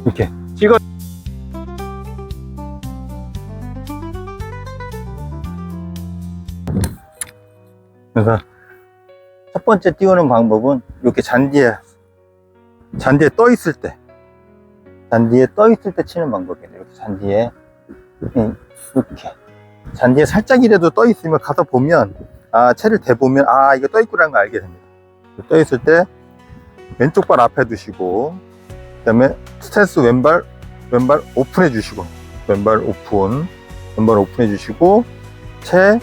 이렇게 찍어. 그래서 첫 번째 띄우는 방법은 이렇게 잔디에 떠 있을 때, 치는 방법이에요. 이렇게 잔디에, 이렇게 잔디에 살짝이라도 떠 있으면 가서 보면, 채를 대보면 이거 떠 있구라는 걸 알게 됩니다. 떠 있을 때 왼쪽 발 앞에 두시고, 그 다음에 스탠스 왼발 오픈해 주시고, 왼발 오픈해 주시고, 채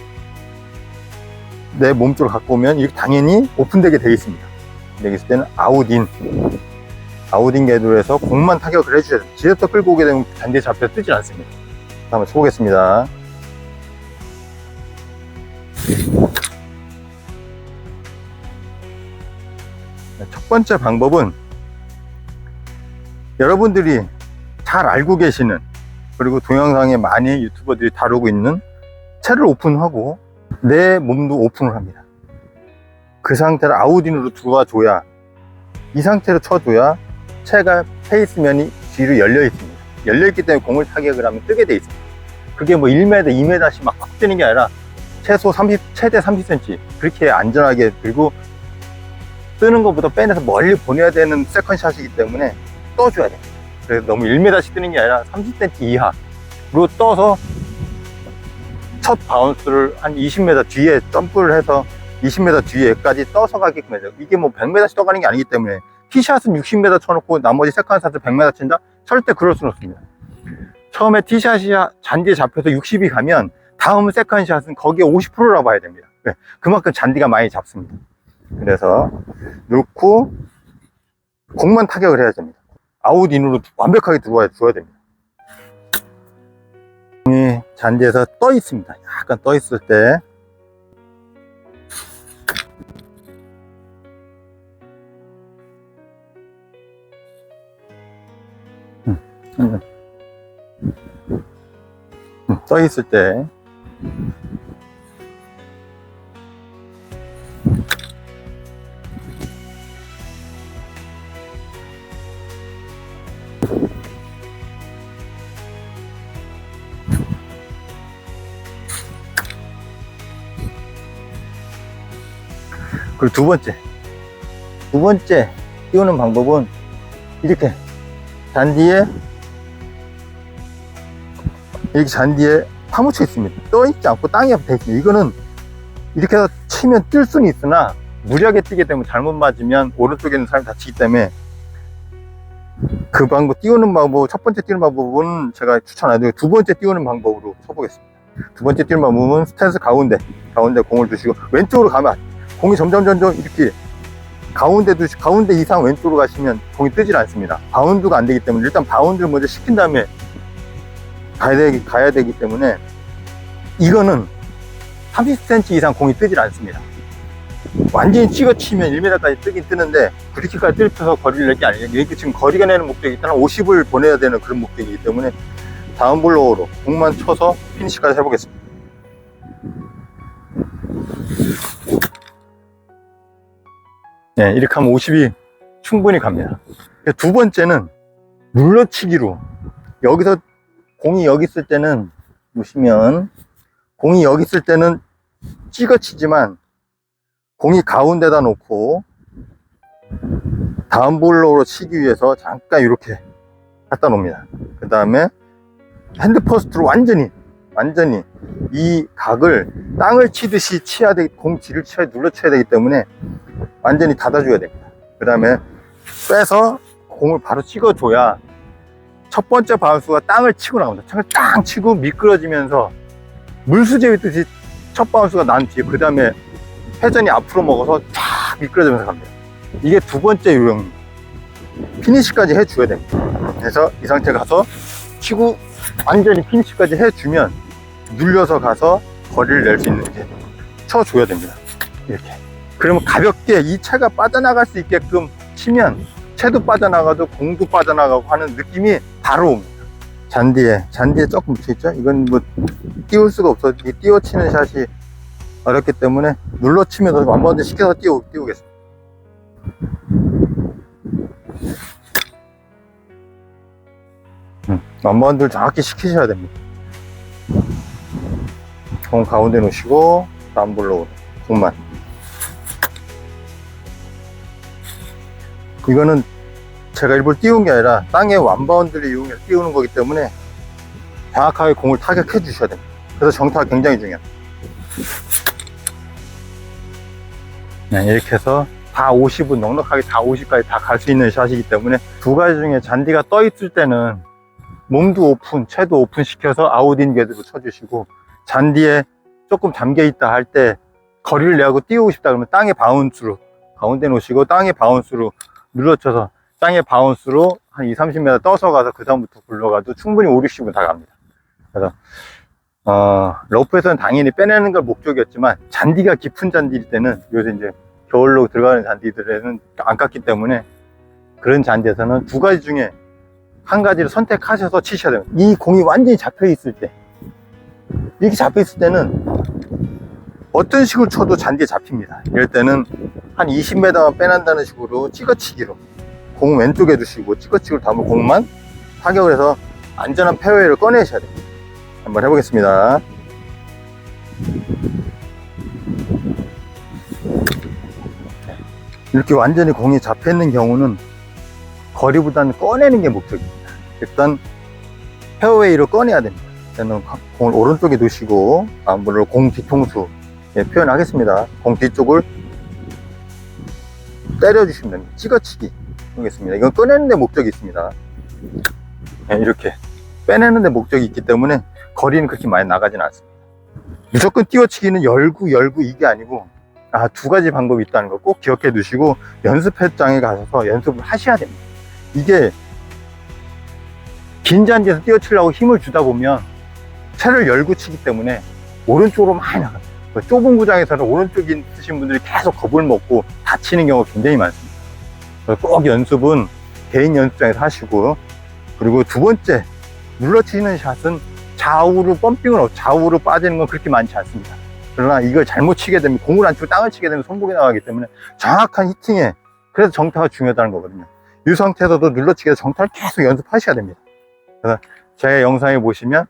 내 몸쪽으로 갖고 오면 이렇게 당연히 오픈되게 되어 있습니다. 되어 있을 때는 아웃인 궤도로 해서 공만 타격을 해주셔야 돼요. 지렛대 끌고 오게 되면 잔디에 잡혀 뜨질 않습니다. 한번 쳐보겠습니다. 첫 번째 방법은 여러분들이 잘 알고 계시는, 그리고 동영상에 많이 유튜버들이 다루고 있는 채를 오픈하고 내 몸도 오픈을 합니다. 그 상태를 아웃인으로 들어와줘야, 이 상태로 쳐줘야 채가 페이스면이 뒤로 열려 있습니다. 열려 있기 때문에 공을 타격을 하면 뜨게 돼 있습니다. 그게 뭐 1m, 2m씩 막 뜨는 게 아니라 최대 30cm 그렇게 안전하게, 그리고 뜨는 것보다 빼내서 멀리 보내야 되는 세컨샷이기 때문에 떠줘야 됩니다. 그래서 너무 1m씩 뜨는 게 아니라 30cm 이하로 떠서 첫 바운스를 한 20m 뒤에 점프를 해서 20m 뒤에까지 떠서 가게끔 해야 돼요. 이게 뭐 100m씩 떠가는 게 아니기 때문에, 티샷은 60m 쳐놓고 나머지 세컨샷을 100m 친다? 절대 그럴 수는 없습니다. 처음에 티샷이 잔디에 잡혀서 60이 가면 다음 세컨샷은 거기에 50%라고 봐야 됩니다. 그만큼 잔디가 많이 잡습니다. 그래서 놓고 공만 타격을 해야 됩니다. 아웃인으로 완벽하게 들어와야 됩니다. 공이 잔디에서 떠 있습니다. 약간 떠 있을 때 떠 있을 때 그리고 두 번째 띄우는 방법은 이렇게 잔디에 파묻혀 있습니다. 떠 있지 않고 땅에 붙어 있습니다. 이거는 이렇게 해서 치면 뜰 수는 있으나 무리하게 뛰게 되면 잘못 맞으면 오른쪽에 있는 사람이 다치기 때문에, 그 방법, 띄우는 방법, 첫 번째 띄우는 방법은 제가 추천 안 해드리고 두 번째 띄우는 방법으로 쳐보겠습니다. 두 번째 띄우는 방법은 스탠스 가운데 공을 두시고 왼쪽으로 가면 공이 점점 이렇게 가운데 이상 왼쪽으로 가시면 공이 뜨질 않습니다. 바운드가 안 되기 때문에 일단 바운드를 먼저 시킨 다음에 가야 되기 때문에, 이거는 30cm 이상 공이 뜨질 않습니다. 완전히 찍어 치면 1m까지 뜨긴 뜨는데 그렇게까지 뜨면서 거리를 낼 게 아니에요. 이렇게 지금 거리가 내는 목적이 일단 50을 보내야 되는 그런 목적이기 때문에 다운 블로우로 공만 쳐서 피니시까지 해보겠습니다. 네, 이렇게 하면 50이 충분히 갑니다. 두 번째는 눌러치기로, 여기서 공이 여기 있을 때는, 보시면 공이 여기 있을 때는 찍어치지만 공이 가운데다 놓고 다운블로우로 치기 위해서 잠깐 이렇게 갖다 놓습니다. 그 다음에 핸드퍼스트로 완전히 이 각을 땅을 치듯이 치야 되기, 공 뒤를 눌러 쳐야 되기 때문에 완전히 닫아줘야 됩니다. 그 다음에 빼서 공을 바로 찍어줘야 첫 번째 바운스가 땅을 치고 나옵니다. 땅을 땅 치고 미끄러지면서 물수제비 듯이 첫 바운스가 난 뒤에 그 다음에 회전이 앞으로 먹어서 쫙 미끄러지면서 갑니다. 이게 두 번째 요령입니다. 피니시까지 해줘야 됩니다. 그래서 이 상태 가서 치고 완전히 피니시까지 해주면 눌려서 가서 거리를 낼 수 있는지 쳐줘야 됩니다. 이렇게. 그러면 가볍게 이 채가 빠져나갈 수 있게끔 치면 채도 빠져나가도 공도 빠져나가고 하는 느낌이 바로 옵니다. 잔디에 조금 묻혀있죠? 이건 뭐 띄울 수가 없어. 띄워치는 샷이 어렵기 때문에 눌러치면서 한 번 더 시켜서 띄우겠습니다. 완반들 정확히 시키셔야 됩니다. 공 가운데 놓으시고 다운볼로 공만. 이거는 제가 일부러 띄운 게 아니라 땅에 완바운드를 이용해서 띄우는 거기 때문에 정확하게 공을 타격해 주셔야 됩니다. 그래서 정타가 굉장히 중요합니다. 네, 이렇게 해서 다 50은 넉넉하게 다 50까지 다 갈 수 있는 샷이기 때문에 두 가지 중에 잔디가 떠 있을 때는 몸도 오픈, 채도 오픈 시켜서 아웃인 궤도로 쳐주시고, 잔디에 조금 잠겨 있다 할 때 거리를 내고 띄우고 싶다 그러면 땅에 바운스로 가운데 놓으시고 땅에 바운스로 눌러쳐서 땅에 바운스로 한 20-30m 떠서 가서 그 다음부터 굴러가도 충분히 5-60은 다 갑니다. 그래서 러프에서는 당연히 빼내는 걸 목적이었지만 잔디가 깊은 잔디일 때는, 요새 이제 겨울로 들어가는 잔디들에는 안 깎기 때문에 그런 잔디에서는 두 가지 중에 한 가지를 선택하셔서 치셔야 됩니다. 이 공이 완전히 잡혀 있을 때, 이렇게 잡혀 있을 때는 어떤 식으로 쳐도 잔디에 잡힙니다. 이럴 때는 한 20m만 빼낸다는 식으로 찍어치기로 공 왼쪽에 두시고 찍어치기로 담은 공만 타격을 해서 안전한 페어웨이를 꺼내셔야 됩니다. 한번 해보겠습니다. 이렇게 완전히 공이 잡혀 있는 경우는 거리보다는 꺼내는 게 목적입니다. 일단 페어웨이로 꺼내야 됩니다. 저는 공을 오른쪽에 두시고 물론 공 뒤통수 표현하겠습니다. 공 뒤쪽을 때려주시면 됩니다. 찍어치기 하겠습니다. 이건 꺼내는 데 목적이 있습니다. 이렇게 빼내는 데 목적이 있기 때문에 거리는 그렇게 많이 나가지는 않습니다. 무조건 띄워치기는 열구 이게 아니고 두 가지 방법이 있다는 거 꼭 기억해 두시고 연습장에 가셔서 연습을 하셔야 됩니다. 이게 긴 잔디에서 띄워치려고 힘을 주다 보면 채를 열고 치기 때문에 오른쪽으로 많이 나갑니다. 좁은 구장에서는 오른쪽에 쓰신 분들이 계속 겁을 먹고 다치는 경우가 굉장히 많습니다. 꼭 연습은 개인 연습장에서 하시고, 그리고 두 번째, 눌러치는 샷은 좌우로 펌핑을 좌우로 빠지는 건 그렇게 많지 않습니다. 그러나 이걸 잘못 치게 되면, 공을 안 치고 땅을 치게 되면 손목이 나가기 때문에 정확한 히팅에, 그래서 정타가 중요하다는 거거든요. 이 상태에서도 눌러치기에서 정타를 계속 연습하셔야 됩니다. 그래서 제 영상에 보시면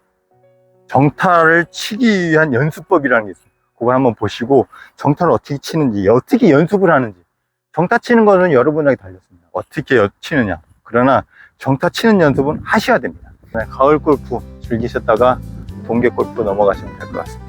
정타를 치기 위한 연습법이라는 게 있어요. 그거 한번 보시고 정타를 어떻게 치는지, 어떻게 연습을 하는지. 정타 치는 거는 여러분에게 달렸습니다. 어떻게 치느냐. 그러나 정타 치는 연습은 하셔야 됩니다. 가을 골프 즐기셨다가 동계 골프 넘어가시면 될 것 같습니다.